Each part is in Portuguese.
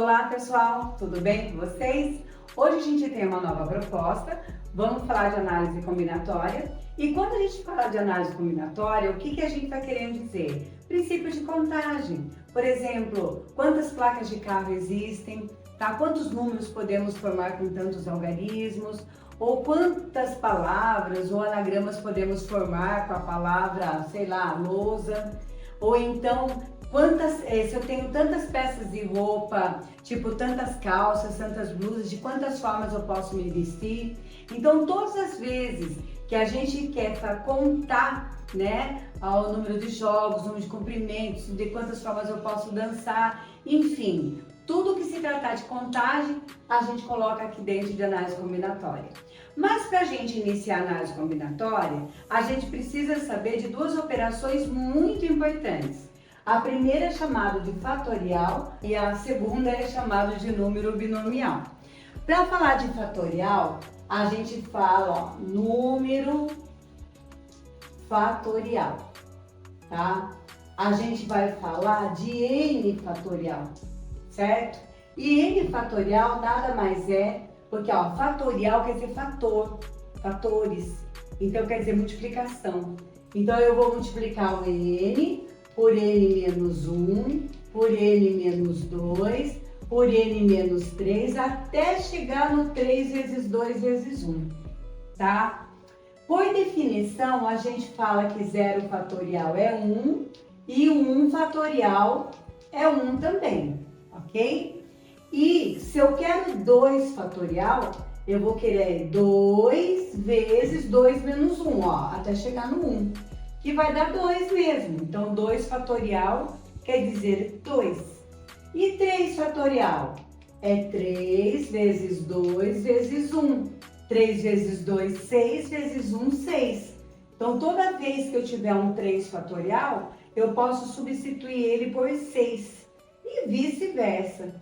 Olá pessoal, tudo bem com vocês? Hoje a gente tem uma nova proposta, vamos falar de análise combinatória. E quando a gente fala de análise combinatória, o que a gente está querendo dizer? Princípio de contagem. Por exemplo, quantas placas de carro existem, tá? Quantos números podemos formar com tantos algarismos, ou quantas palavras ou anagramas podemos formar com a palavra, sei lá, lousa, ou então se eu tenho tantas peças de roupa, tipo tantas calças, tantas blusas, de quantas formas eu posso me vestir. Então, todas as vezes que a gente quer contar, né, o número de jogos, o número de cumprimentos, de quantas formas eu posso dançar, enfim, tudo que se tratar de contagem, a gente coloca aqui dentro de análise combinatória. Mas para a gente iniciar a análise combinatória, a gente precisa saber de duas operações muito importantes. A primeira é chamada de fatorial e a segunda é chamada de número binomial. Para falar de fatorial, a gente fala, número fatorial, tá? A gente vai falar de n fatorial, certo? E n fatorial nada mais é, porque fatorial quer dizer fator, fatores, então quer dizer multiplicação. Então eu vou multiplicar o n por n menos 1, por n menos 2, por n menos 3, até chegar no 3 vezes 2 vezes 1, tá? Por definição, a gente fala que 0 fatorial é 1 e o 1 fatorial é 1 também, ok? E se eu quero 2 fatorial, eu vou querer 2 vezes 2 menos 1, até chegar no 1, que vai dar 2 mesmo. Então, 2 fatorial quer dizer 2. E 3 fatorial é 3 vezes 2 vezes 1. 3 vezes 2, 6 vezes 1, 6. Então, toda vez que eu tiver um 3 fatorial, eu posso substituir ele por 6. E vice-versa,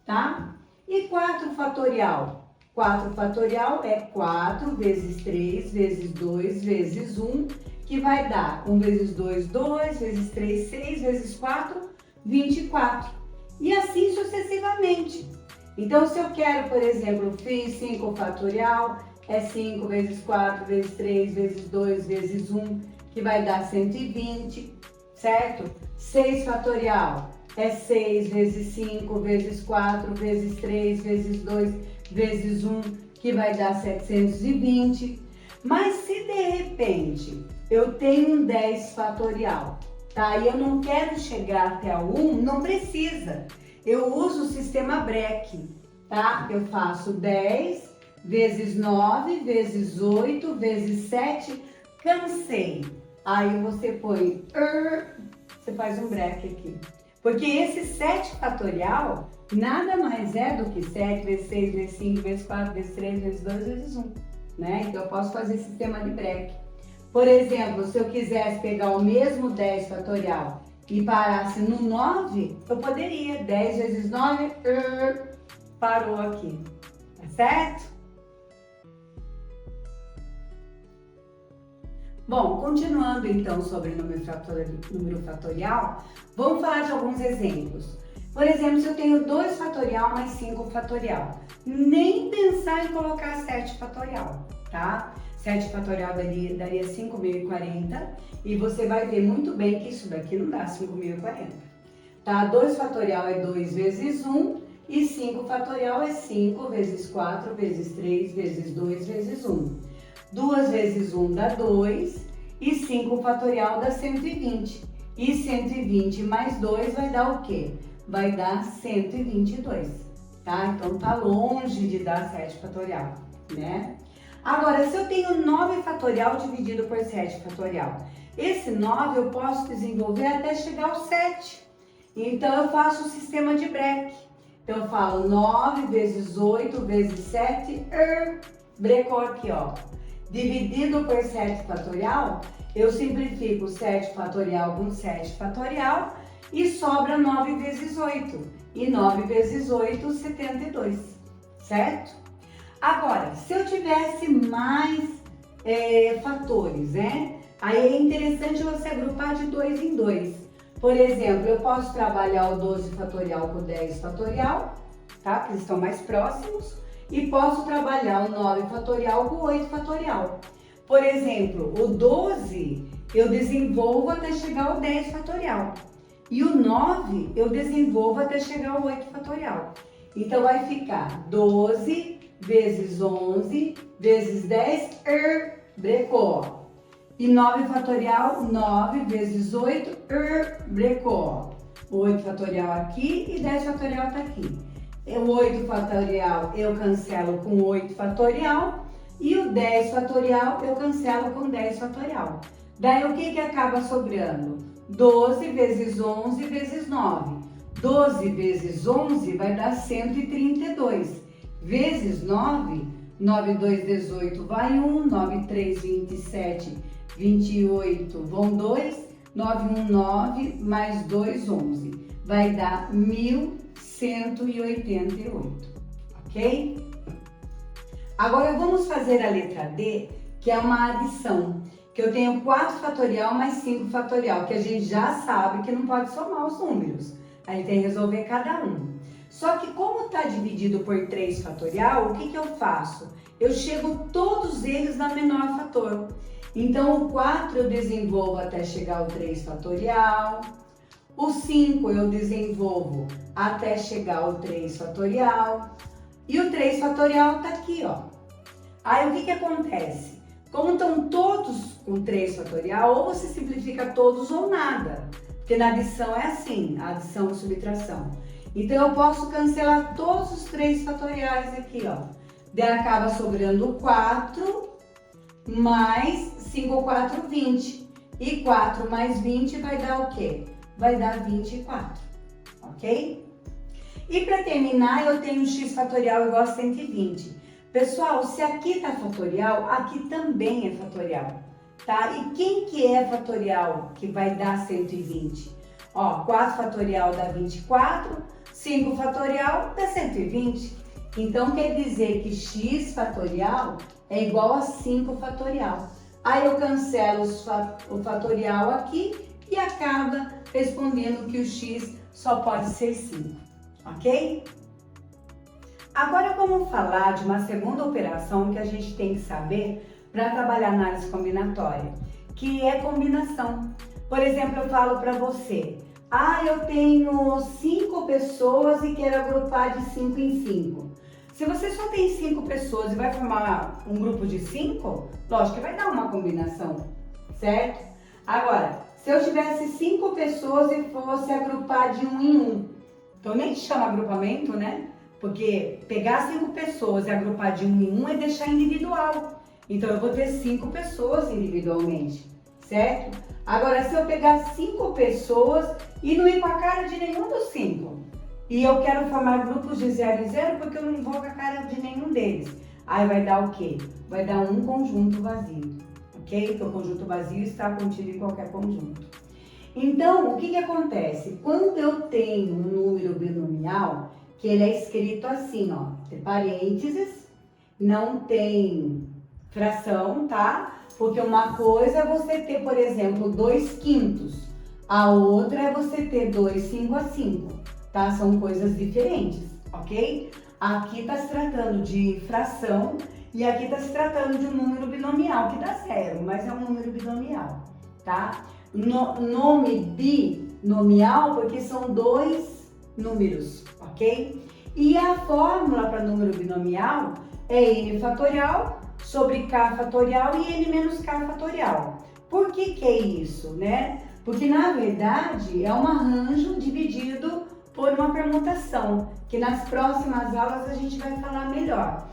tá? E 4 fatorial? 4 fatorial é 4 vezes 3 vezes 2 vezes 1, que vai dar 1 vezes 2, 2, vezes 3, 6, vezes 4, 24. E assim sucessivamente. Então, se eu quero, por exemplo, 5 fatorial, é 5 vezes 4, vezes 3, vezes 2, vezes 1, que vai dar 120, certo? 6 fatorial é 6 vezes 5, vezes 4, vezes 3, vezes 2, vezes 1, que vai dar 720. Mas se de repente eu tenho um 10 fatorial, tá? E eu não quero chegar até o 1, não precisa. Eu uso o sistema BREC, tá? Eu faço 10 vezes 9 vezes 8 vezes 7, cansei. Aí você põe, você faz um BREC aqui. Porque esse 7 fatorial nada mais é do que 7 vezes 6 vezes 5 vezes 4 vezes 3 vezes 2 vezes 1, né? Então eu posso fazer sistema de BREC. Por exemplo, se eu quisesse pegar o mesmo 10 fatorial e parasse no 9, eu poderia. 10 vezes 9, parou aqui, tá certo? Bom, continuando então sobre número fatorial, vamos falar de alguns exemplos. Por exemplo, se eu tenho 2 fatorial mais 5 fatorial, nem pensar em colocar 7 fatorial, tá? 7 fatorial daria 5.040 e você vai ver muito bem que isso daqui não dá 5.040, tá? 2 fatorial é 2 vezes 1 e 5 fatorial é 5 vezes 4 vezes 3 vezes 2 vezes 1. 2 vezes 1 dá 2 e 5 fatorial dá 120. E 120 mais 2 vai dar o quê? Vai dar 122, tá? Então tá longe de dar 7 fatorial, né? Agora, se eu tenho 9 fatorial dividido por 7 fatorial, esse 9 eu posso desenvolver até chegar ao 7. Então eu faço o sistema de BREC. Então eu falo 9 vezes 8 vezes 7, brecou aqui, dividido por 7 fatorial, eu simplifico 7 fatorial com 7 fatorial e sobra 9 vezes 8. E 9 vezes 8, 72, certo? Agora, se eu tivesse mais fatores, né? Aí é interessante você agrupar de 2 em 2. Por exemplo, eu posso trabalhar o 12 fatorial com o 10 fatorial, tá? Porque eles estão mais próximos. E posso trabalhar o 9 fatorial com o 8 fatorial. Por exemplo, o 12 eu desenvolvo até chegar ao 10 fatorial. E o 9 eu desenvolvo até chegar ao 8 fatorial. Então vai ficar 12 vezes 11 vezes 10, brecou. E 9 fatorial, 9 vezes 8, brecou. 8 fatorial aqui e 10 fatorial tá aqui. O 8 fatorial eu cancelo com 8 fatorial e o 10 fatorial eu cancelo com 10 fatorial. Daí o que acaba sobrando? 12 vezes 11 vezes 9. 12 vezes 11 vai dar 132. Vezes 9, 9, 2, 18 vai 1, 9, 3, 27, 28 vão 2, 9, 1, 9, mais 2, 11. Vai dar 1188, ok? Agora vamos fazer a letra D, que é uma adição. Que eu tenho 4 fatorial mais 5 fatorial, que a gente já sabe que não pode somar os números. A gente tem que resolver cada um. Só que como está dividido por 3 fatorial, o que eu faço? Eu chego todos eles na menor fator. Então o 4 eu desenvolvo até chegar ao 3 fatorial. O 5 eu desenvolvo até chegar ao 3 fatorial. E o 3 fatorial está aqui, ó. Aí o que acontece? Como estão todos com 3 fatorial, ou você simplifica todos ou nada. Porque na adição é assim, a adição e subtração. Então eu posso cancelar todos os 3 fatoriais aqui, ó. Daí acaba sobrando 4 mais 5, 4, 20. E 4 mais 20 vai dar o quê? Vai dar 24, ok? E para terminar, eu tenho x fatorial igual a 120. Pessoal, se aqui tá fatorial, aqui também é fatorial, tá? E quem que é fatorial que vai dar 120? Ó, 4 fatorial dá 24, 5 fatorial dá 120. Então, quer dizer que x fatorial é igual a 5 fatorial. Aí eu cancelo o fatorial aqui e acaba respondendo que o x só pode ser 5, ok? Agora vamos falar de uma segunda operação que a gente tem que saber para trabalhar análise combinatória, que é combinação. Por exemplo, eu falo para você, eu tenho 5 pessoas e quero agrupar de 5 em 5. Se você só tem 5 pessoas e vai formar um grupo de 5, lógico que vai dar uma combinação, certo? Agora, se eu tivesse 5 pessoas e fosse agrupar de 1 em 1, então nem chama agrupamento, né? Porque pegar 5 pessoas e agrupar de 1 em 1 é deixar individual. Então eu vou ter 5 pessoas individualmente, certo? Agora, se eu pegar 5 pessoas e não ir com a cara de nenhum dos 5, e eu quero formar grupos de 0 em 0 porque eu não vou com a cara de nenhum deles, aí vai dar o quê? Vai dar um conjunto vazio, ok? Porque o conjunto vazio está contido em qualquer conjunto. Então, o que acontece? Quando eu tenho um número binomial, que ele é escrito assim, ó, tem parênteses, não tem fração, tá? Porque uma coisa é você ter, por exemplo, 2/5, a outra é você ter 2 5/5, tá? São coisas diferentes, ok? Aqui está se tratando de fração e aqui está se tratando de um número binomial, que dá 0, mas é um número binomial, tá? Nome binomial porque são 2 números, ok? E a fórmula para número binomial é n fatorial sobre k fatorial e n menos k fatorial. Por que é isso, né? Porque na verdade é um arranjo dividido por uma permutação, que nas próximas aulas a gente vai falar melhor.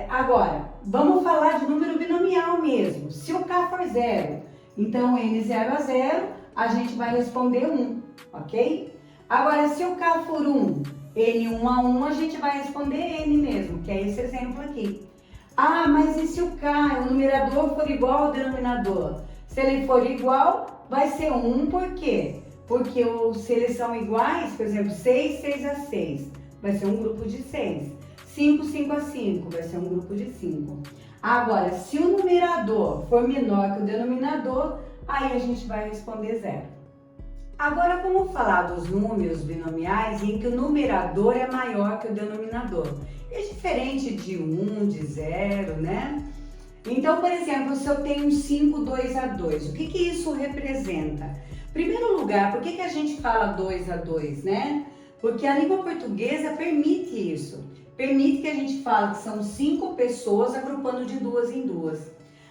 Agora, vamos falar de número binomial mesmo. Se o k for 0, então n 0 a 0, a gente vai responder 1, ok? Agora, se o k for 1, n 1 a 1, a gente vai responder n mesmo, que é esse exemplo aqui. Mas e se o k, o numerador, for igual ao denominador? Se ele for igual, vai ser 1, por quê? Porque se eles são iguais, por exemplo, 6, 6 a 6, vai ser um grupo de 6. 5, 5 a 5, vai ser um grupo de 5. Agora, se o numerador for menor que o denominador, aí a gente vai responder 0. Agora vamos falar dos números binomiais em que o numerador é maior que o denominador. É diferente de 1, de 0, né? Então, por exemplo, se eu tenho 5, 2 a 2, o que que isso representa? Em primeiro lugar, por que que a gente fala 2 a 2, né? Porque a língua portuguesa permite isso. Permite que a gente fale que são 5 pessoas agrupando de 2 em 2.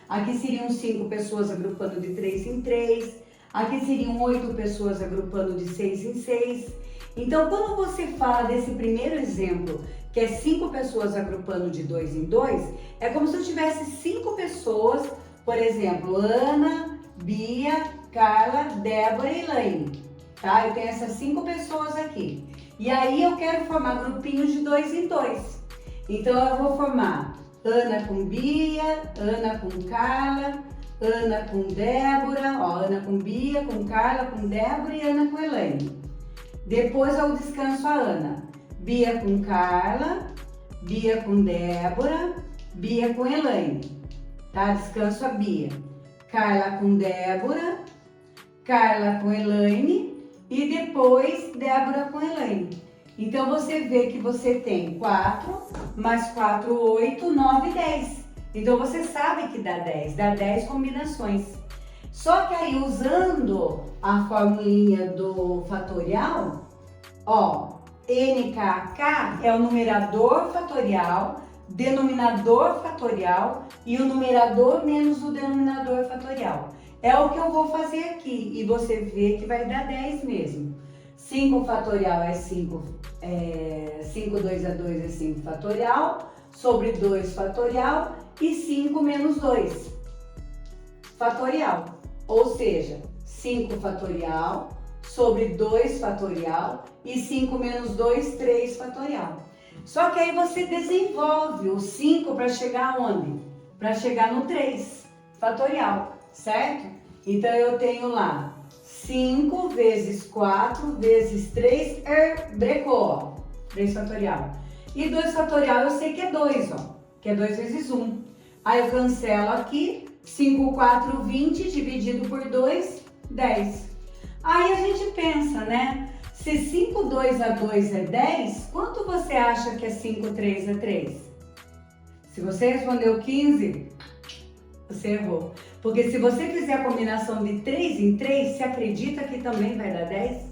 Aqui seriam 5 pessoas agrupando de 3 em 3. Aqui seriam 8 pessoas agrupando de 6 em 6. Então, quando você fala desse primeiro exemplo, que é 5 pessoas agrupando de 2 em 2, é como se eu tivesse 5 pessoas, por exemplo, Ana, Bia, Carla, Débora e Elaine, tá? Eu tenho essas 5 pessoas aqui. E aí eu quero formar grupinhos de 2 em 2. Então eu vou formar Ana com Bia, Ana com Carla, Ana com Débora, ó, Ana com Bia, com Carla, com Débora e Ana com Elaine. Depois eu descanso a Ana. Bia com Carla, Bia com Débora, Bia com Elaine, tá? Descanso a Bia. Carla com Débora, Carla com Elaine e depois Débora com Elaine. Então você vê que você tem 4 mais 4, 8, 9, 10. Então você sabe que dá 10 combinações. Só que aí usando a formulinha do fatorial, ó, NKK é o numerador fatorial, denominador fatorial e o numerador menos o denominador fatorial. É o que eu vou fazer aqui e você vê que vai dar 10 mesmo. 5 fatorial é 5, 2 a 2 é 5 fatorial, sobre 2 fatorial e 5 menos 2 fatorial. Ou seja, 5 fatorial sobre 2 fatorial e 5 menos 2, 3 fatorial. Só que aí você desenvolve o 5 para chegar aonde? Para chegar no 3 fatorial, certo? Então eu tenho lá 5 vezes 4 vezes 3, brecou, 3 fatorial. E 2 fatorial eu sei que é 2, ó, que é 2 vezes 1. Aí eu cancelo aqui, 5, 4, 20, dividido por 2, 10. Aí a gente pensa, né? Se 5, 2 a 2 é 10, quanto você acha que é 5, 3 a 3? Se você respondeu 15, você errou. Porque se você fizer a combinação de 3 em 3, você acredita que também vai dar 10?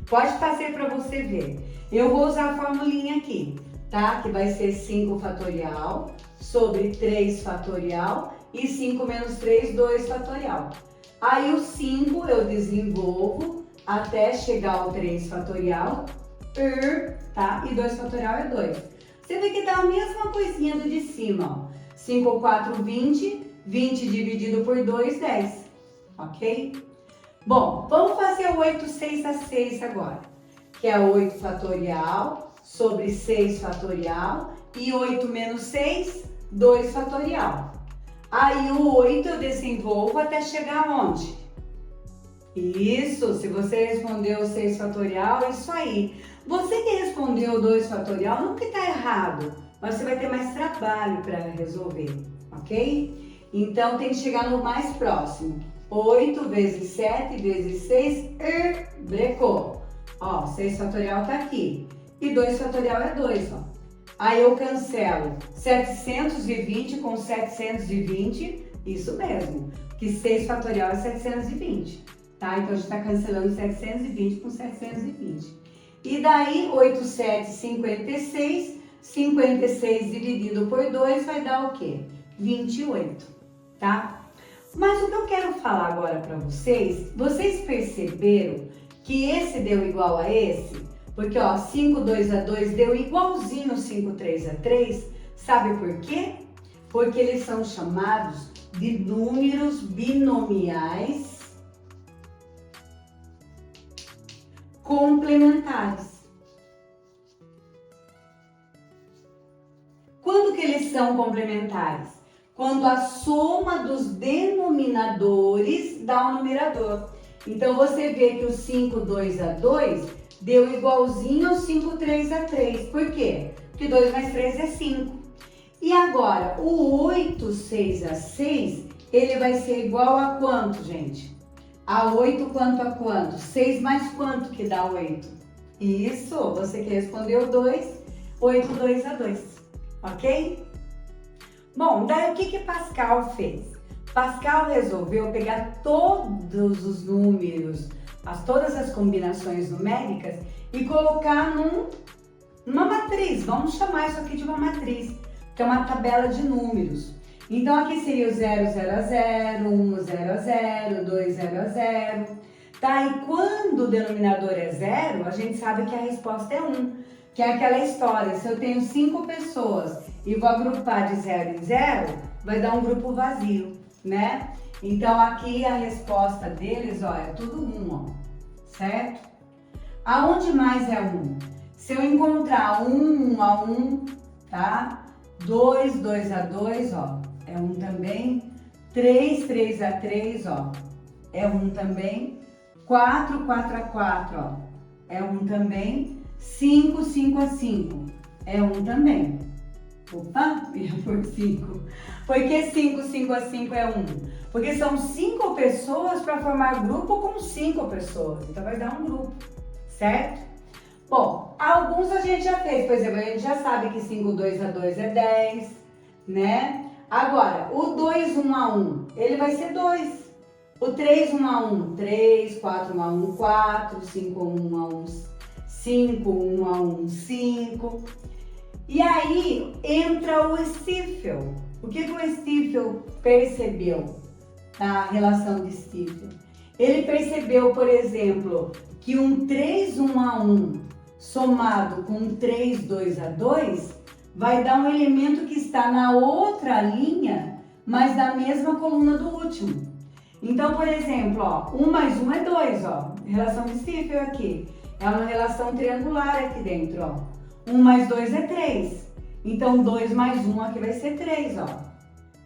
Pode fazer para você ver. Eu vou usar a formulinha aqui, tá? Que vai ser 5 fatorial sobre 3 fatorial e 5 menos 3, 2 fatorial. Aí o 5 eu desenvolvo até chegar ao 3 fatorial, tá? E 2 fatorial é 2. Você vê que dá a mesma coisinha do de cima, ó. 5, 4, 20, 20 dividido por 2, 10, ok? Bom, vamos fazer o 8, 6 a 6 agora, que é 8 fatorial sobre 6 fatorial e 8 menos 6, 2 fatorial. Aí o 8 eu desenvolvo até chegar aonde? Isso, se você respondeu 6 fatorial, isso aí. Você que respondeu 2 fatorial, não que tá errado, mas você vai ter mais trabalho para resolver, ok? Então tem que chegar no mais próximo. 8 vezes 7 vezes 6, brecou. Ó, 6 fatorial tá aqui. E 2 fatorial é 2, ó. Aí eu cancelo 720 com 720, isso mesmo, que 6 fatorial é 720, tá? Então a gente está cancelando 720 com 720. E daí 8, 7, 56, 56 dividido por 2 vai dar o quê? 28, tá? Mas o que eu quero falar agora para vocês perceberam que esse deu igual a esse? Porque, ó, 5, 2 a 2 deu igualzinho 5, 3 a 3. Sabe por quê? Porque eles são chamados de números binomiais complementares. Quando que eles são complementares? Quando a soma dos denominadores dá um numerador. Então, você vê que o 5, 2 a 2 deu igualzinho ao 5, 3 a 3. Por quê? Porque 2 mais 3 é 5. E agora, o 8, 6 a 6, ele vai ser igual a quanto, gente? A 8 quanto a quanto? 6 mais quanto que dá 8? Isso, você que respondeu 2, 8, 2 a 2, ok? Bom, daí o que Pascal fez? Pascal resolveu pegar todos os números, todas as combinações numéricas e colocar numa matriz. Vamos chamar isso aqui de uma matriz, que é uma tabela de números. Então aqui seria o 0, 0 a 0, 1, 0 a 0, 2, 0 a 0. Tá? E quando o denominador é 0, a gente sabe que a resposta é 1, que é aquela história. Se eu tenho 5 pessoas e vou agrupar de 0 em 0, vai dar um grupo vazio, né? Então aqui a resposta deles, ó, é tudo 1, ó, certo? Aonde mais é 1? Se eu encontrar 1 a 1, tá? 2, 2 a 2, ó, é 1 também. 3, 3 a 3, ó, é 1 também. 4, 4 a 4, ó, é 1 também. 5, 5 a 5, é 1 também. Opa, ia por 5. Por que 5, 5 a 5 é 1? Porque são 5 pessoas para formar grupo com 5 pessoas. Então vai dar um grupo, certo? Bom, alguns a gente já fez. Por exemplo, a gente já sabe que 5, 2 a 2 é 10, né? Agora, o 2, 1 a 1, ele vai ser 2. O 3, 1 a 1, 3. 4, 1 a 1, 4. 5, 1 a 1, 5, 1 a 1, 5. E aí entra o Stiefel. O que o Stiefel percebeu na relação de Stiefel? Ele percebeu, por exemplo, que um 3, 1 a 1 somado com um 3, 2 a 2 vai dar um elemento que está na outra linha, mas da mesma coluna do último. Então, por exemplo, ó, 1 mais 1 é 2, ó. Relação de Stiefel aqui. É uma relação triangular aqui dentro, ó. 1 mais 2 é 3. Então, 2 mais 1 aqui vai ser 3, ó.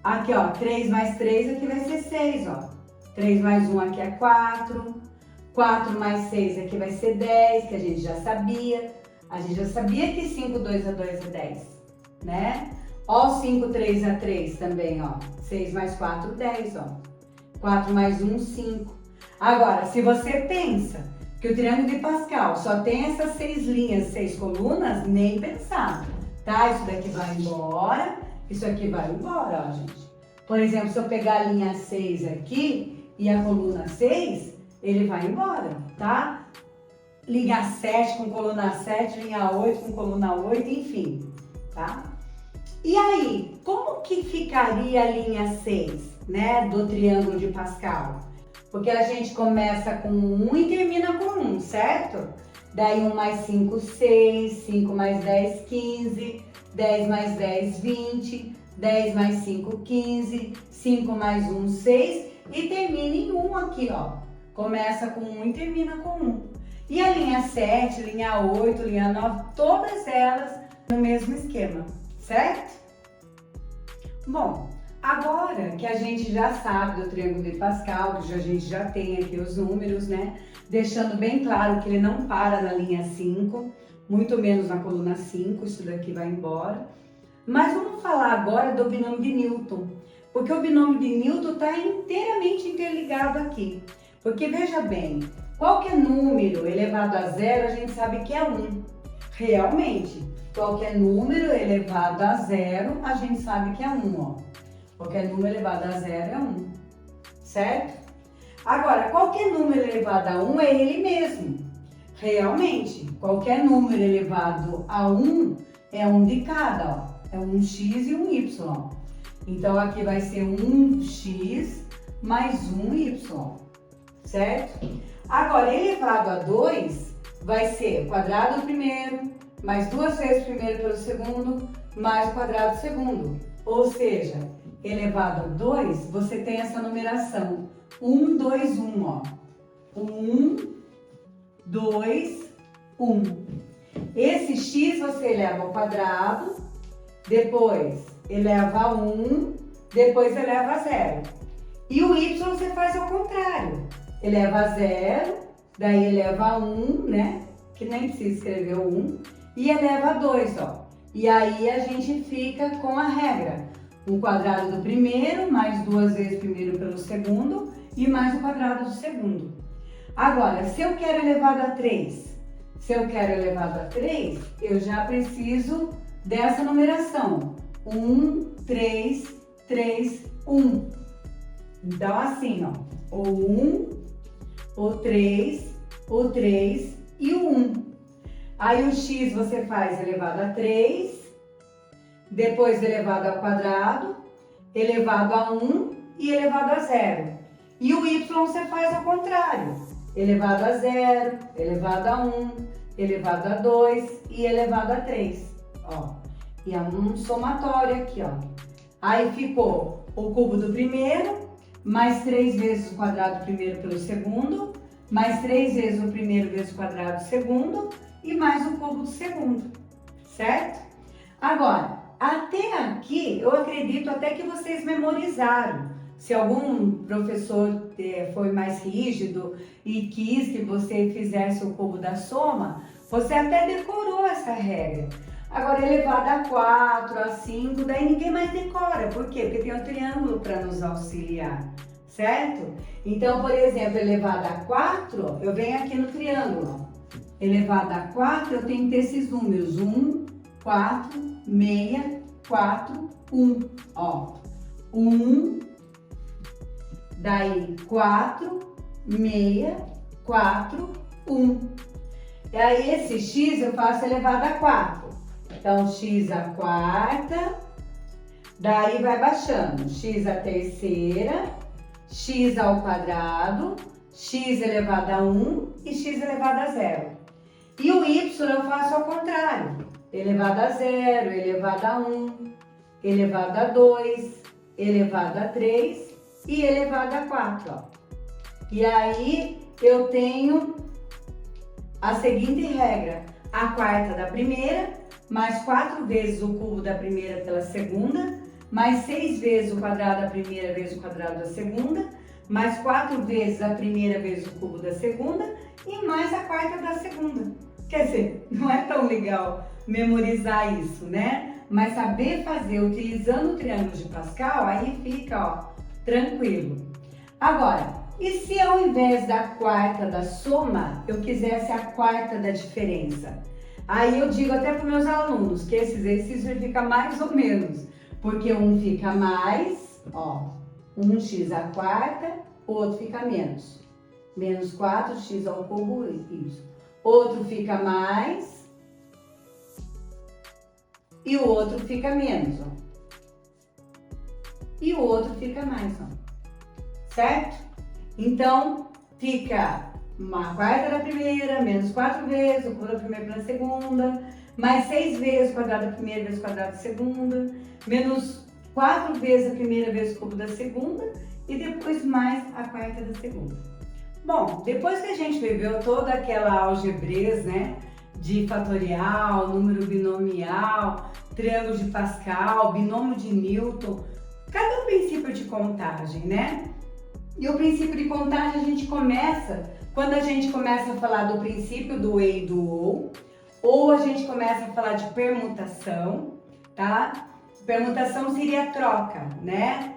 Aqui, ó, 3 mais 3 aqui vai ser 6, ó. 3 mais 1 aqui é 4. 4 mais 6 aqui vai ser 10, que a gente já sabia. A gente já sabia que 5, 2 a 2 é 10, né? Ó, 5, 3 a 3 também, ó. 6 mais 4, 10, ó. 4 mais 1, 5. Agora, se você pensa que o triângulo de Pascal só tem essas 6 linhas, 6 colunas, nem pensar, tá? Isso daqui vai embora, isso aqui vai embora, ó, gente. Por exemplo, se eu pegar a linha 6 aqui e a coluna 6, ele vai embora, tá? Linha 7 com coluna 7, linha 8 com coluna 8, enfim, tá? E aí, como que ficaria a linha 6, né, do triângulo de Pascal? Porque a gente começa com 1 e termina com 1, certo? Daí 1 mais 5, 6, 5 mais 10, 15, 10 mais 10, 20, 10 mais 5, 15, 5 mais 1, 6 e termina em 1 aqui, ó. Começa com 1 e termina com 1. E a linha 7, linha 8, linha 9, todas elas no mesmo esquema, certo? Bom, agora que a gente já sabe do triângulo de Pascal, que a gente já tem aqui os números, né? Deixando bem claro que ele não para na linha 5, muito menos na coluna 5, isso daqui vai embora. Mas vamos falar agora do binômio de Newton, porque o binômio de Newton está inteiramente interligado aqui. Porque veja bem, qualquer número elevado a zero a gente sabe que é 1. Realmente, qualquer número elevado a zero a gente sabe que é 1, ó. Qualquer número elevado a zero é 1, certo? Agora, qualquer número elevado a 1 é ele mesmo. Realmente, qualquer número elevado a 1 é um de cada, ó. É um x e um y. Então, aqui vai ser 1x mais 1y, certo? Agora, elevado a 2 vai ser o quadrado do primeiro, mais 2 vezes o primeiro pelo segundo, mais o quadrado do segundo. Ou seja, elevado a 2, você tem essa numeração 1, 2, 1, ó. 1, 2, 1. Esse x você eleva ao quadrado, depois eleva a 1, depois eleva a 0. E o y você faz ao contrário. Eleva a 0, daí eleva a 1, né? Que nem precisa escrever o 1. E eleva a 2, ó. E aí a gente fica com a regra. O quadrado do primeiro, mais 2 vezes o primeiro pelo segundo, e mais o quadrado do segundo. Agora, se eu quero elevado a 3, eu já preciso dessa numeração. 1, 3, 3, 1. Então, assim, ó, o 1, o 3 e o 1. Aí o x você faz elevado a 3, depois elevado ao quadrado, elevado a 1 e elevado a 0. E o y você faz ao contrário, elevado a 0, elevado a 1, elevado a 2 e elevado a 3. Ó, e é um somatório aqui, ó. Aí ficou o cubo do primeiro, mais 3 vezes o quadrado do primeiro pelo segundo, mais 3 vezes o primeiro vezes o quadrado do segundo e mais o cubo do segundo, certo? Agora, até aqui, eu acredito até que vocês memorizaram. Se algum professor foi mais rígido e quis que você fizesse o cubo da soma, você até decorou essa regra. Agora, elevado a 4, a 5, daí ninguém mais decora. Por quê? Porque tem um triângulo para nos auxiliar, certo? Então, por exemplo, elevado a 4, eu venho aqui no triângulo. Elevado a 4, eu tenho que ter esses números. 1, 4, 6, 4, 1. Ó, 1, daí 4, 6, 4, 1. E aí esse x eu faço elevado a 4. Então, x à quarta, daí vai baixando. X à terceira, x ao quadrado, x elevado a 1 e x elevado a 0. E o y eu faço ao contrário. Elevado a 0, elevado a 1, elevado a 2, elevado a 3 e elevado a 4. Ó. E aí eu tenho a seguinte regra. A quarta da primeira, mais 4 vezes o cubo da primeira pela segunda, mais 6 vezes o quadrado da primeira vezes o quadrado da segunda, mais 4 vezes a primeira vezes o cubo da segunda e mais a quarta da segunda. Quer dizer, não é tão legal memorizar isso, né? Mas saber fazer utilizando o triângulo de Pascal, aí fica, ó, tranquilo. Agora, e se ao invés da quarta da soma, eu quisesse a quarta da diferença? Aí eu digo até para os meus alunos que esse exercício fica mais ou menos, porque um fica mais, ó, 1x à quarta, o outro fica menos. Menos 4x ao cubo, isso. Outro fica mais e o outro fica menos, ó. E o outro fica mais, ó. Certo? Então, fica uma quarta da primeira, menos 4 vezes o cubo da primeira pela segunda, mais 6 vezes o quadrado da primeira vezes o quadrado da segunda, menos 4 vezes a primeira vezes o cubo da segunda e depois mais a quarta da segunda. Bom, depois que a gente viveu toda aquela algebrez, né, de fatorial, número binomial, triângulo de Pascal, binômio de Newton, cada princípio de contagem, né? E o princípio de contagem a gente começa quando a gente começa a falar do princípio do e e do ou a gente começa a falar de permutação, tá? Permutação seria troca, né?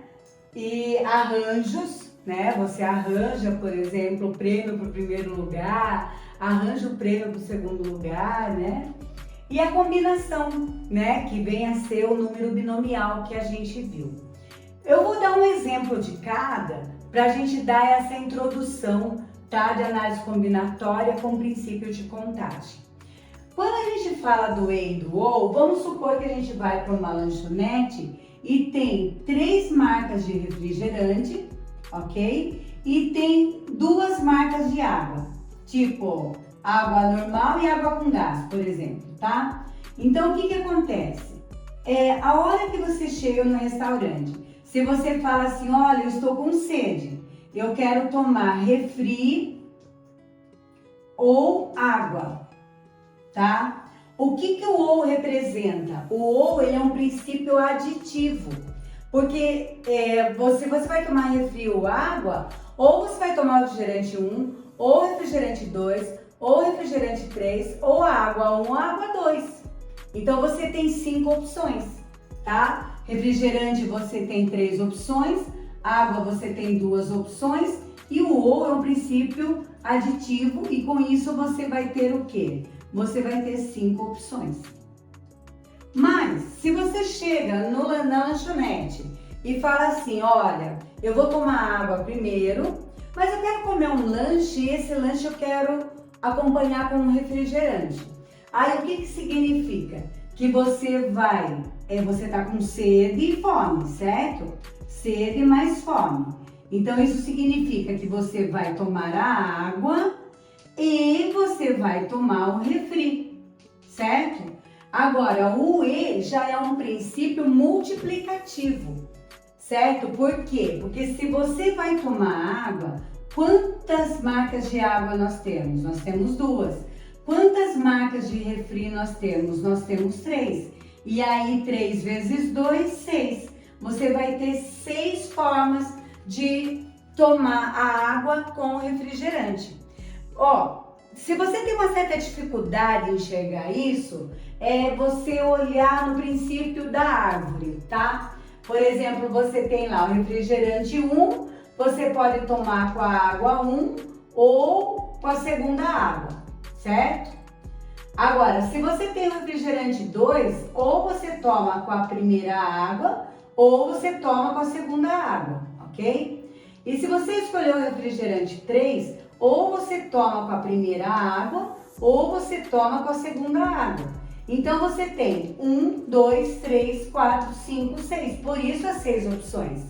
E arranjos, né? Você arranja, por exemplo, o prêmio para o primeiro lugar, arranja o prêmio para o segundo lugar, né? E a combinação, né? Que vem a ser o número binomial que a gente viu. Eu vou dar um exemplo de cada para a gente dar essa introdução, tá? De análise combinatória com princípio de contagem. Quando a gente fala do e e do ou, vamos supor que a gente vai para uma lanchonete e tem 3 marcas de refrigerante, ok? E tem 2 marcas de água, tipo água normal e água com gás, por exemplo, tá? Então, o que acontece? A hora que você chega no restaurante, se você fala assim, olha, eu estou com sede, eu quero tomar refri ou água, tá? O que o ou representa? O ou, ele é um princípio aditivo, porque você vai tomar refri ou água, ou você vai tomar refrigerante 1, ou refrigerante 2, ou refrigerante 3, ou água 1, água 2. Então, você tem 5 opções, tá? Refrigerante você tem 3 opções, Água você tem duas opções e o ou é um princípio aditivo e com isso você vai ter o quê? Você vai ter 5 opções. Mas se você chega na lanchonete e fala assim, olha, eu vou tomar água primeiro, mas eu quero comer um lanche e esse lanche eu quero acompanhar com um refrigerante. Aí o que significa? Que você você tá com sede e fome, certo? Sede mais fome. Então isso significa que você vai tomar a água e você vai tomar o refri, certo? Agora, o E já é um princípio multiplicativo, certo? Por quê? Porque se você vai tomar água, quantas marcas de água nós temos? Nós temos 2. Quantas marcas de refri nós temos? Nós temos 3. E aí, 3 vezes 2, 6. Você vai ter 6 formas de tomar a água com refrigerante. Ó, se você tem uma certa dificuldade em enxergar isso, é você olhar no princípio da árvore, tá? Por exemplo, você tem lá o refrigerante 1, você pode tomar com a água 1 ou com a segunda água, certo? Agora, se você tem o refrigerante 2, ou você toma com a primeira água ou você toma com a segunda água, ok? E se você escolher o refrigerante 3, ou você toma com a primeira água ou você toma com a segunda água. Então você tem 1, 2, 3, 4, 5, 6. Por isso as 6 opções.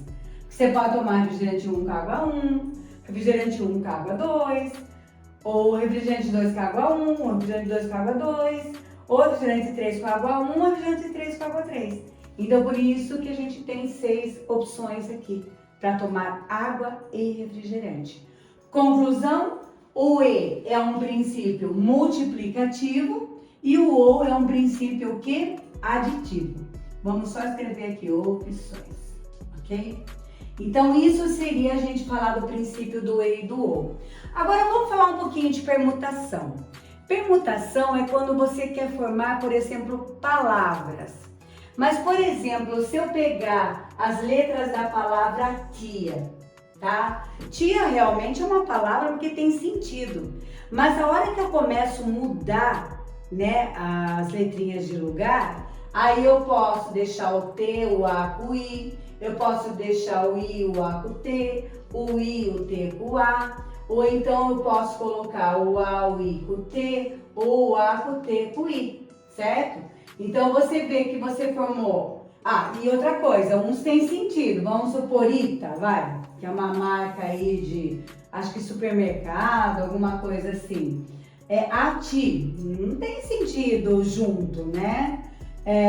Você pode tomar refrigerante 1 com água 1, refrigerante 1 com água 2, ou refrigerante 2 com água 1, refrigerante 2 com água 2, ou refrigerante 3 com água 1, refrigerante 3 com água 3. Então por isso que a gente tem 6 opções aqui para tomar água e refrigerante. Conclusão, o E é um princípio multiplicativo e o OU é um princípio o quê? Aditivo. Vamos só escrever aqui opções, ok? Então isso seria a gente falar do princípio do E e do OU. Agora vamos falar um pouquinho de permutação. Permutação é quando você quer formar, por exemplo, palavras. Mas, por exemplo, se eu pegar as letras da palavra tia, tá? Tia realmente é uma palavra porque tem sentido. Mas a hora que eu começo a mudar, né, as letrinhas de lugar, aí eu posso deixar o T, o A com o I, eu posso deixar o I, o A com o T, o I, o T com o A, ou então eu posso colocar o A, o I com o T, ou o A com o T com o I, certo? Então você vê que você formou. Ah, e outra coisa, uns tem sentido, vamos supor Ita, vai, que é uma marca aí de, acho que supermercado, alguma coisa assim. É Ati, não tem sentido junto, né?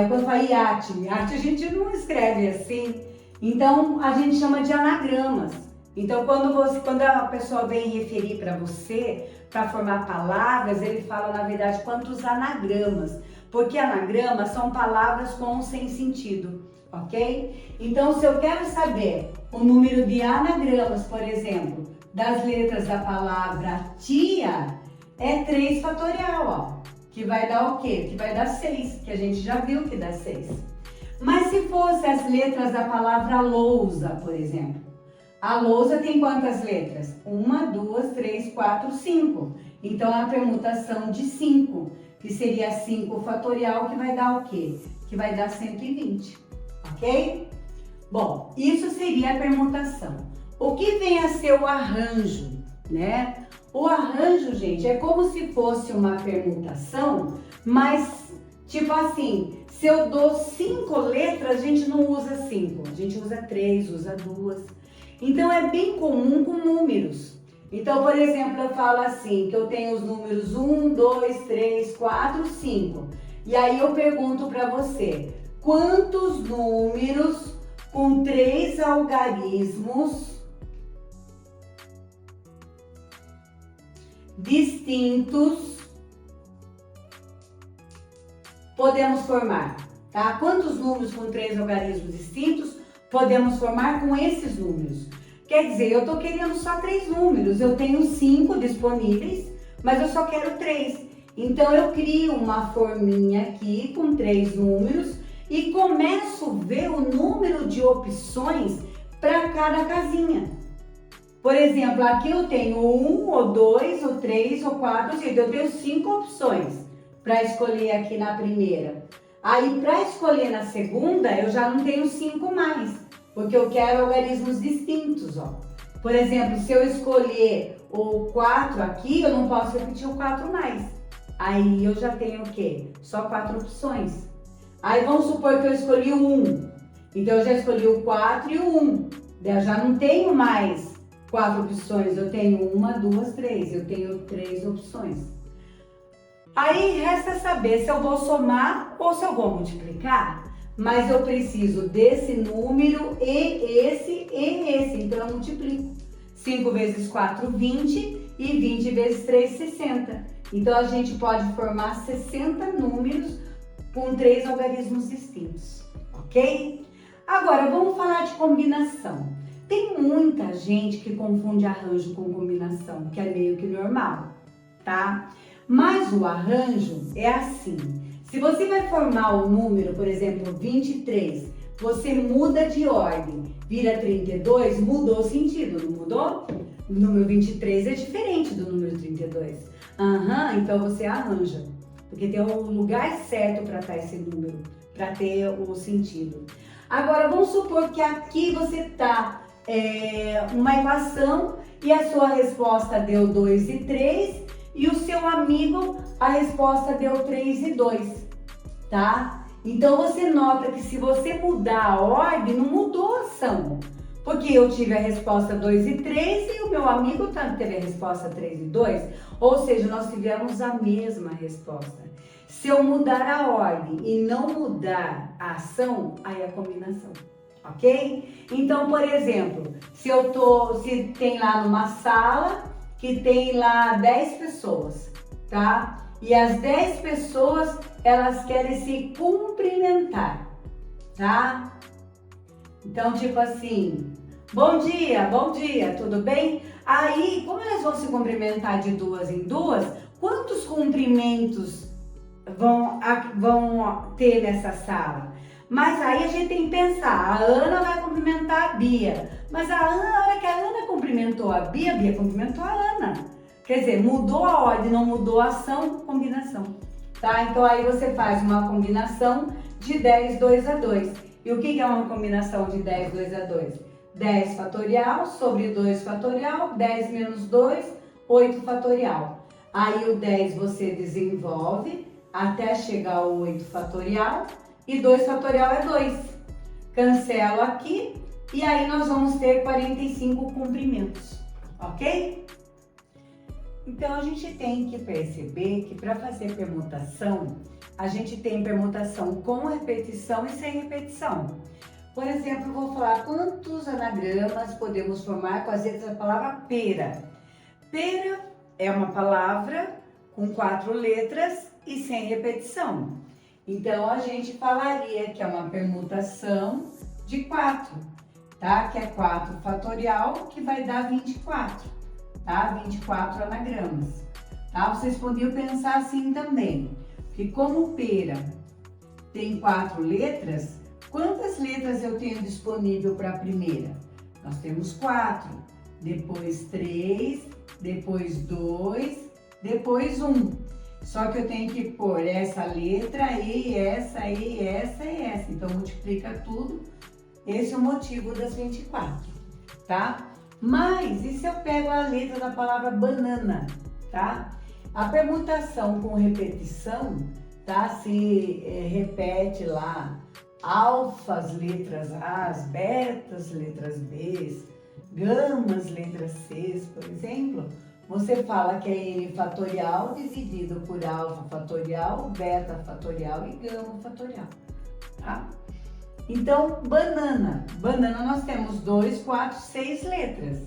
Quando fala Iate, arte a gente não escreve assim, então a gente chama de anagramas. Então quando a pessoa vem referir para você, para formar palavras, ele fala na verdade quantos anagramas, porque anagramas são palavras com ou sem sentido, ok? Então se eu quero saber o número de anagramas, por exemplo, das letras da palavra tia, é 3 fatorial, ó. Que vai dar o quê? Que vai dar 6, que a gente já viu que dá 6. Mas se fosse as letras da palavra lousa, por exemplo. A lousa tem quantas letras? 1, 2, 3, 4, 5. Então é a permutação de 5, que seria 5 fatorial, que vai dar o quê? Que vai dar 120, ok? Bom, isso seria a permutação. O que vem a ser o arranjo, né? O arranjo, gente, é como se fosse uma permutação, mas tipo assim, se eu dou 5 letras, a gente não usa 5, a gente usa 3, usa 2. Então é bem comum com números. Então, por exemplo, eu falo assim, que eu tenho os números 1, 2, 3, 4, 5. E aí eu pergunto para você, quantos números com 3 algarismos distintos podemos formar, tá? Quantos números com 3 algarismos distintos podemos formar com esses números? Quer dizer, eu tô querendo só 3 números, eu tenho 5 disponíveis, mas eu só quero 3. Então eu crio uma forminha aqui com 3 números e começo a ver o número de opções para cada casinha. Por exemplo, aqui eu tenho o 1, o 2, o 3, o 4, ou seja, eu tenho 5 opções para escolher aqui na primeira. Aí, para escolher na segunda, eu já não tenho 5 mais, porque eu quero algarismos distintos, ó. Por exemplo, se eu escolher o 4 aqui, eu não posso repetir o 4 mais. Aí eu já tenho o quê? Só 4 opções. Aí vamos supor que eu escolhi o 1. Então eu já escolhi o 4 e o 1. Eu já não tenho mais 4 opções. Eu tenho 1, 2, 3. Eu tenho 3 opções. Aí resta saber se eu vou somar ou se eu vou multiplicar. Mas eu preciso desse número e esse. Então eu multiplico. 5 vezes 4, 20. E 20 vezes 3, 60. Então a gente pode formar 60 números com 3 algarismos distintos. Ok? Agora vamos falar de combinação. Tem muita gente que confunde arranjo com combinação, que é meio que normal, tá? Mas o arranjo é assim. Se você vai formar o número, por exemplo, 23, você muda de ordem, vira 32, mudou o sentido, não mudou? O número 23 é diferente do número 32. Então você arranja, porque tem um lugar certo para estar esse número, para ter o sentido. Agora, vamos supor que aqui você está uma equação e a sua resposta deu 2 e 3 e o seu amigo, a resposta deu 3 e 2, tá? Então você nota que se você mudar a ordem, não mudou a ação. Porque eu tive a resposta 2 e 3 e o meu amigo teve a resposta 3 e 2. Ou seja, nós tivemos a mesma resposta. Se eu mudar a ordem e não mudar a ação, aí é a combinação, ok? Então, por exemplo, se tem lá numa sala que tem lá 10 pessoas, tá? E as 10 pessoas, elas querem se cumprimentar, tá? Então, tipo assim, bom dia, tudo bem? Aí, como elas vão se cumprimentar de duas em duas, quantos cumprimentos vão ter nessa sala? Mas aí a gente tem que pensar, a Ana vai cumprimentar a Bia. Mas a hora que a Ana cumprimentou a Bia cumprimentou a Ana. Quer dizer, mudou a ordem, não mudou a ação, combinação. Tá? Então aí você faz uma combinação de 10, 2 a 2. E o que é uma combinação de 10, 2 a 2? 10 fatorial sobre 2 fatorial, 10 menos 2, 8 fatorial. Aí o 10 você desenvolve até chegar ao 8 fatorial e 2 fatorial é 2. Cancelo aqui e aí nós vamos ter 45 comprimentos, ok? Então a gente tem que perceber que para fazer permutação, a gente tem permutação com repetição e sem repetição. Por exemplo, eu vou falar quantos anagramas podemos formar com as letras da palavra pera. Pera é uma palavra com 4 letras e sem repetição. Então, a gente falaria que é uma permutação de 4, tá? Que é 4 fatorial, que vai dar 24, tá? 24 anagramas, tá? Vocês podiam pensar assim também, que como pera tem 4 letras, quantas letras eu tenho disponível para a primeira? Nós temos 4, depois 3, depois 2, depois 1. Só que eu tenho que pôr essa letra aí, essa aí, essa e essa. Então, multiplica tudo. Esse é o motivo das 24, tá? Mas, e se eu pego a letra da palavra banana, tá? A permutação com repetição, tá? Se repete lá alfas, letras A's, betas, letras B's, gamas, letras C's, por exemplo, você fala que é N fatorial dividido por alfa fatorial, beta fatorial e gama fatorial, tá? Então, banana. Banana nós temos 2, 4, 6 letras.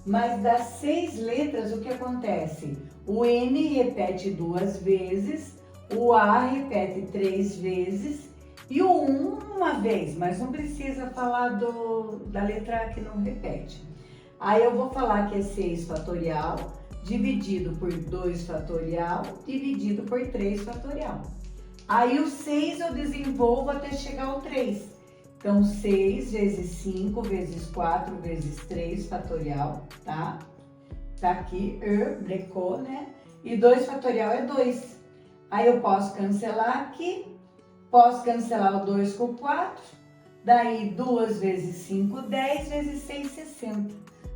Mas das 6 letras, o que acontece? O N repete 2 vezes, o A repete 3 vezes e o 1 uma vez, mas não precisa falar da letra A que não repete. Aí eu vou falar que é 6 fatorial dividido por 2 fatorial dividido por 3 fatorial. Aí o 6 eu desenvolvo até chegar ao 3. Então, 6 vezes 5 vezes 4 vezes 3 fatorial, tá? Tá aqui, brecou, né? E 2 fatorial é 2. Aí eu posso cancelar aqui, posso cancelar o 2 com o 4, daí 2 vezes 5, 10 vezes 6, 60.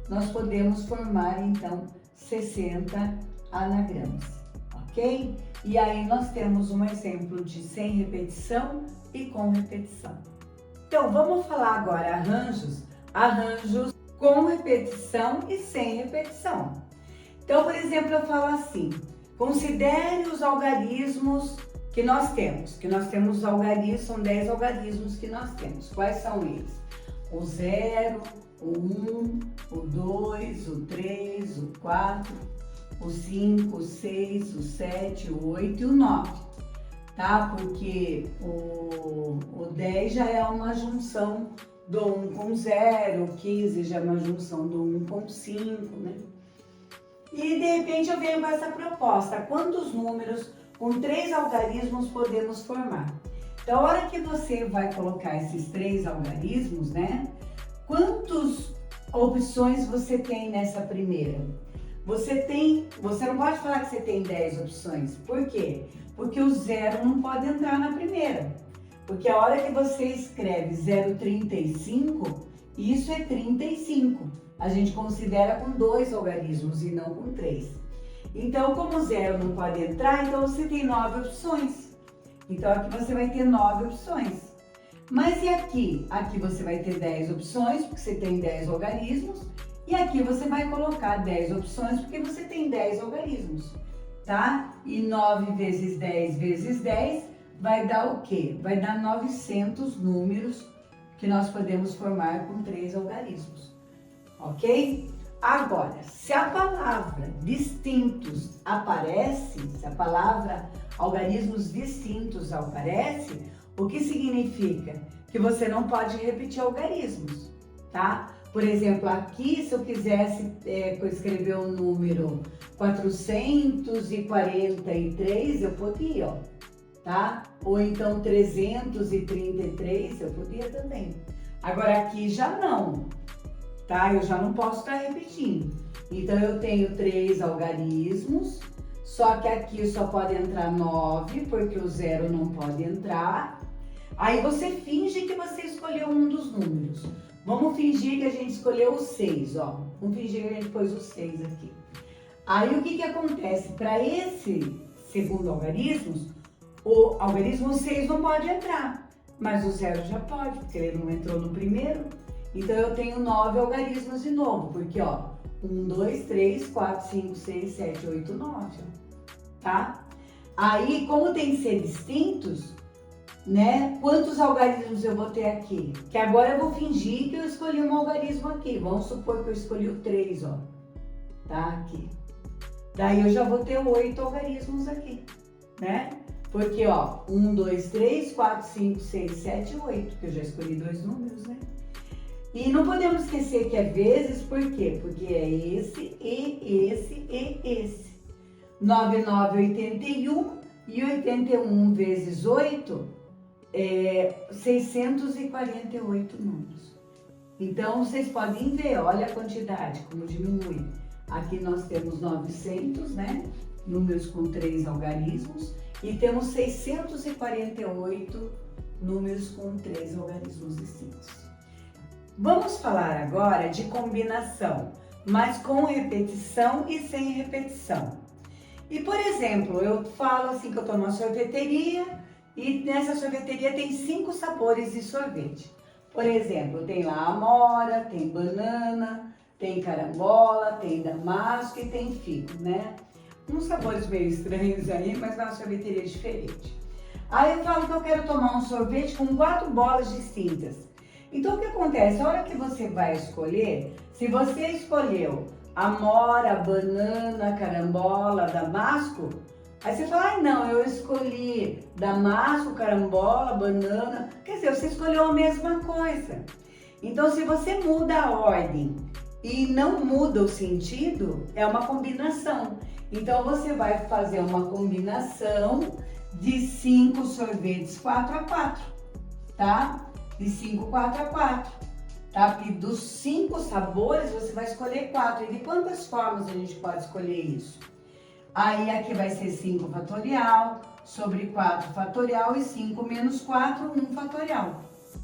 Nós podemos formar, então, 60 anagramas, ok? E aí nós temos um exemplo de sem repetição e com repetição. Então, vamos falar agora arranjos com repetição e sem repetição. Então, por exemplo, eu falo assim, considere os algarismos que nós temos algarismos, são 10 algarismos que nós temos. Quais são eles? O 0, o 1, o 2, o 3, o 4, o 5, o 6, o 7, o 8 e o 9, tá? Porque o 10 já é uma junção do 1 com 0, o 15 já é uma junção do 1 com 5, né? E de repente eu venho com essa proposta, quantos números com 3 algarismos podemos formar? Então, a hora que você vai colocar esses 3 algarismos, né? Quantas opções você tem nessa primeira? Você não pode falar que você tem 10 opções. Por quê? Porque o 0 não pode entrar na primeira. Porque a hora que você escreve 0,35, isso é 35. A gente considera com 2 algarismos e não com 3. Então, como o 0 não pode entrar, então você tem 9 opções. Então, aqui você vai ter 9 opções. Mas e aqui? Aqui você vai ter 10 opções, porque você tem 10 algarismos. E aqui você vai colocar 10 opções, porque você tem 10 algarismos, tá? E 9 vezes 10 vezes 10 vai dar o quê? Vai dar 900 números que nós podemos formar com 3 algarismos, ok? Agora, se a palavra distintos aparece, se a palavra algarismos distintos aparece, o que significa? Que você não pode repetir algarismos, tá? Por exemplo, aqui, se eu quisesse escrever o número 443, eu podia, ó, tá? Ou então 333, eu podia também. Agora, aqui já não, tá? Eu já não posso estar repetindo. Então, eu tenho 3 algarismos, só que aqui só pode entrar 9, porque o 0 não pode entrar. Aí você finge que você escolheu um dos números. Vamos fingir que a gente escolheu o 6, ó. Vamos fingir que a gente pôs o 6 aqui. Aí o que acontece? Para esse segundo algarismo, o algarismo 6 não pode entrar, mas o 0 já pode, porque ele não entrou no primeiro. Então eu tenho 9 algarismos de novo, porque ó, 1, 2, 3, 4, 5, 6, 7, 8, 9, tá? Aí, como tem que ser distintos, né? Quantos algarismos eu vou ter aqui? Que agora eu vou fingir que eu escolhi um algarismo aqui. Vamos supor que eu escolhi o 3, ó. Tá? Aqui. Daí eu já vou ter 8 algarismos aqui, né? Porque, ó, 1, 2, 3, 4, 5, 6, 7, 8. Que eu já escolhi 2 números, né? E não podemos esquecer que é vezes, por quê? Porque é esse, e esse, e esse. 9, 9, 81. E 81 vezes 8... 648 números. Então, vocês podem ver, olha a quantidade, como diminui. Aqui nós temos 900, né? Números com 3 algarismos. E temos 648 números com 3 algarismos distintos. Vamos falar agora de combinação, mas com repetição e sem repetição. E, por exemplo, eu falo assim que eu estou numa sorveteria, e nessa sorveteria tem 5 sabores de sorvete. Por exemplo, tem lá amora, tem banana, tem carambola, tem damasco e tem figo, né? Uns sabores meio estranhos aí, mas é uma sorveteria diferente. Aí eu falo que eu quero tomar um sorvete com 4 bolas distintas. Então o que acontece? A hora que você vai escolher, se você escolheu amora, banana, carambola, damasco, aí você fala, ai não, eu escolhi damasco, carambola, banana. Quer dizer, você escolheu a mesma coisa. Então, se você muda a ordem e não muda o sentido, é uma combinação. Então, você vai fazer uma combinação de 5 sorvetes 4 a 4, tá? De 5, 4 a 4. Tá? Porque dos 5 sabores você vai escolher 4. E de quantas formas a gente pode escolher isso? Aí aqui vai ser 5 fatorial sobre 4 fatorial e 5 menos 4, 1 fatorial,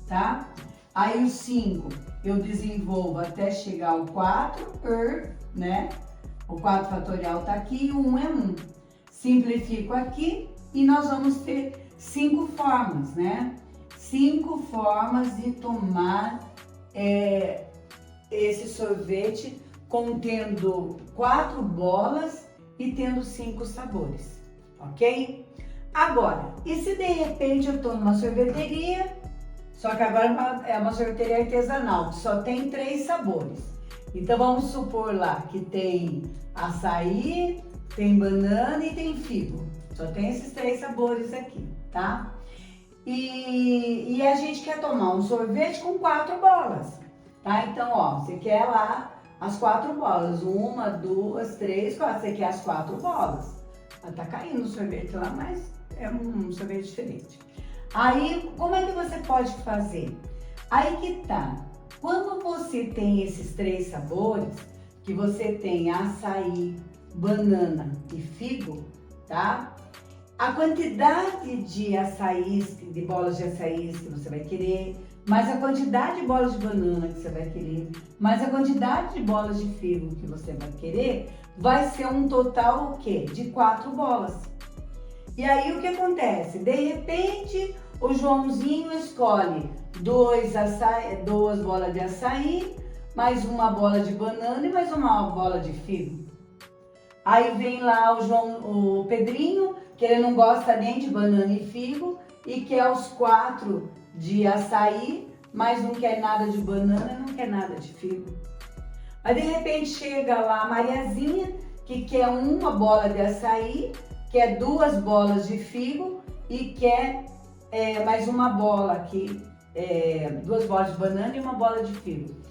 tá? Aí o 5 eu desenvolvo até chegar ao 4, né? O 4 fatorial tá aqui e o 1 é 1. Simplifico aqui e nós vamos ter 5 formas, né? 5 formas de tomar esse sorvete contendo 4 bolas e tendo 5 sabores, ok? Agora, e se de repente eu estou numa sorveteria, só que agora é uma sorveteria artesanal, que só tem 3 sabores. Então vamos supor lá que tem açaí, tem banana e tem figo. Só tem esses 3 sabores aqui, tá? E a gente quer tomar um sorvete com 4 bolas, tá? Então, ó, você quer lá as 4 bolas. 1, 2, 3, 4. Você quer as 4 bolas. Tá caindo o sorvete lá, mas é um sorvete diferente. Aí, como é que você pode fazer? Aí que tá. Quando você tem esses 3 sabores, que você tem açaí, banana e figo, tá? A quantidade de açaís, de bolas de açaí que você vai querer, mais a quantidade de bolas de banana que você vai querer, mais a quantidade de bolas de figo que você vai querer, vai ser um total o quê? De 4 bolas. E aí o que acontece? De repente, o Joãozinho escolhe 2 bolas de açaí, mais uma bola de banana e mais uma bola de figo. Aí vem lá o Pedrinho, que ele não gosta nem de banana e figo, e quer os 4 de açaí, mas não quer nada de banana e não quer nada de figo. Aí de repente chega lá a Mariazinha, que quer uma bola de açaí, quer 2 bolas de figo e quer mais uma bola aqui, 2 bolas de banana e uma bola de figo.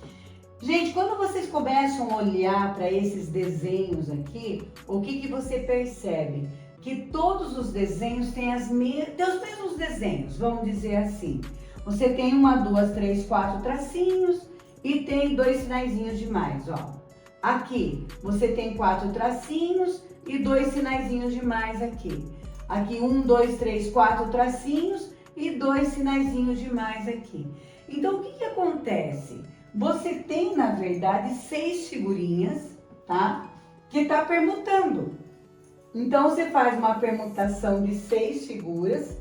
Gente, quando vocês começam a olhar para esses desenhos aqui, o que você percebe? Que todos os desenhos têm os mesmos desenhos, vamos dizer assim. Você tem 1, 2, 3, 4 tracinhos e tem 2 sinaizinhos de mais, ó. Aqui você tem 4 tracinhos e 2 sinaizinhos de mais aqui. Aqui 1, 2, 3, 4 tracinhos e 2 sinaizinhos de mais aqui. Então o que acontece? Você tem, na verdade, 6 figurinhas, tá? Que tá permutando. Então, você faz uma permutação de 6 figuras,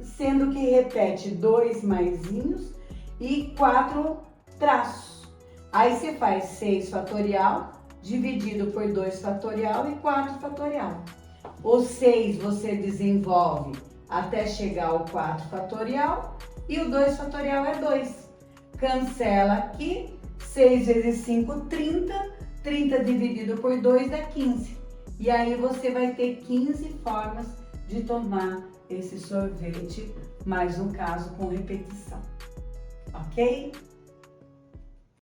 sendo que repete 2 maisinhos e 4 traços. Aí, você faz 6 fatorial, dividido por 2 fatorial e 4 fatorial. O 6 você desenvolve até chegar ao 4 fatorial e o 2 fatorial é 2. Cancela aqui, 6 vezes 5, 30. 30 dividido por 2 dá 15. E aí você vai ter 15 formas de tomar esse sorvete, mais um caso com repetição, ok?